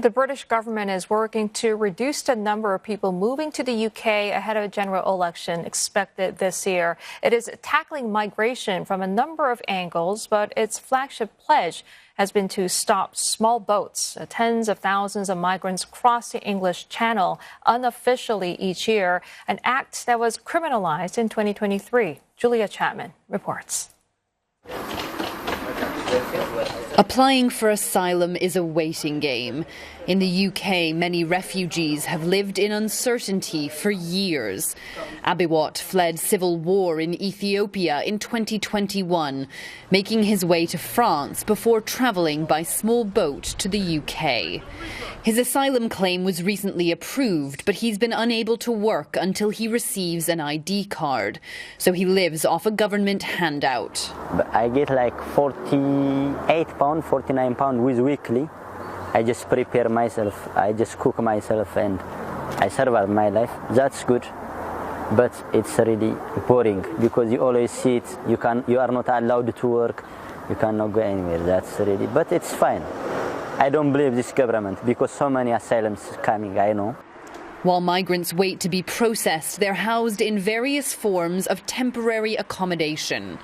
The British government is working to reduce the number of people moving to the UK ahead of a general election expected this year. It is tackling migration from a number of angles, but its flagship pledge has been to stop small boats. Tens of thousands of migrants cross the English Channel unofficially each year, an act that was criminalized in 2023. Julia Chapman reports. Applying for asylum is a waiting game. In the UK, many refugees have lived in uncertainty for years. Abiwat fled civil war in Ethiopia in 2021, making his way to France before travelling by small boat to the UK. His asylum claim was recently approved, but he's been unable to work until he receives an ID card. So he lives off a government handout. I get like £48, £49 with weekly. I just prepare myself, I just cook myself and I survive my life. That's good, but it's really boring because you always sit, you are not allowed to work, you cannot go anywhere. That's really, but it's fine. I don't believe this government because so many asylums coming, I know. While migrants wait to be processed, they're housed in various forms of temporary accommodation.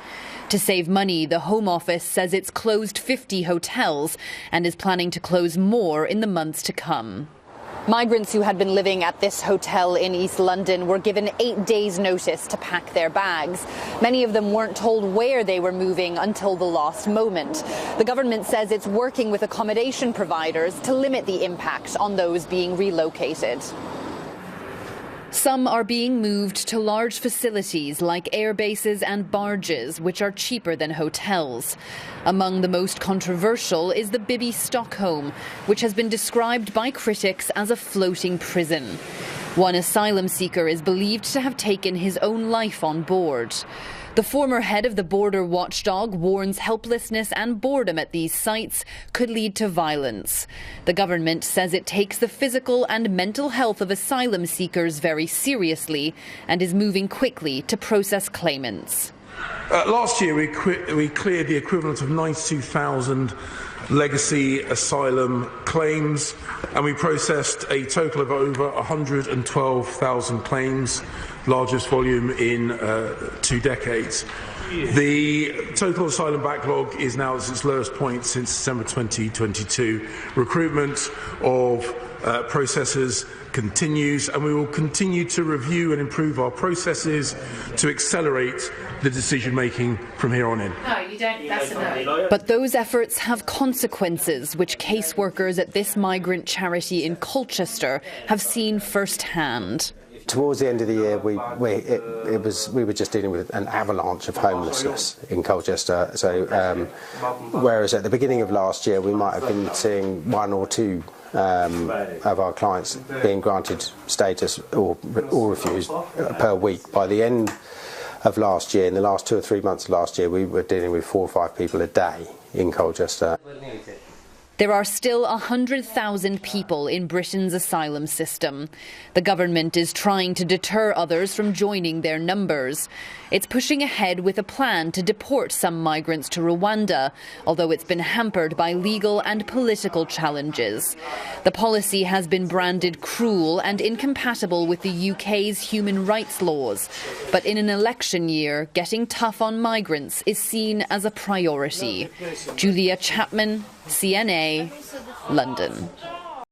To save money, the Home Office says it's closed 50 hotels and is planning to close more in the months to come. Migrants who had been living at this hotel in East London were given 8 days' notice to pack their bags. Many of them weren't told where they were moving until the last moment. The government says it's working with accommodation providers to limit the impact on those being relocated. Some are being moved to large facilities like air bases and barges, which are cheaper than hotels. Among the most controversial is the Bibi Stockholm, which has been described by critics as a floating prison. One asylum seeker is believed to have taken his own life on board. The former head of the border watchdog warns helplessness and boredom at these sites could lead to violence. The government says it takes the physical and mental health of asylum seekers very seriously and is moving quickly to process claimants. Last year we cleared the equivalent of 92,000 legacy asylum claims, and we processed a total of over 112,000 claims, largest volume in 2 decades. The total asylum backlog is now at its lowest point since December 2022. Recruitment of processors continues, and we will continue to review and improve our processes to accelerate the decision-making from here on in. No, you don't. That's a no. But those efforts have consequences, which caseworkers at this migrant charity in Colchester have seen firsthand. Towards the end of the year, we were just dealing with an avalanche of homelessness in Colchester. So, whereas at the beginning of last year, we might have been seeing 1 or 2 of our clients being granted status or refused per week. By the end of last year, in the last 2 or 3 months of last year, we were dealing with 4 or 5 people a day in Colchester. There are still 100,000 people in Britain's asylum system. The government is trying to deter others from joining their numbers. It's pushing ahead with a plan to deport some migrants to Rwanda, although it's been hampered by legal and political challenges. The policy has been branded cruel and incompatible with the UK's human rights laws. But in an election year, getting tough on migrants is seen as a priority. Julia Chapman, CNA, London.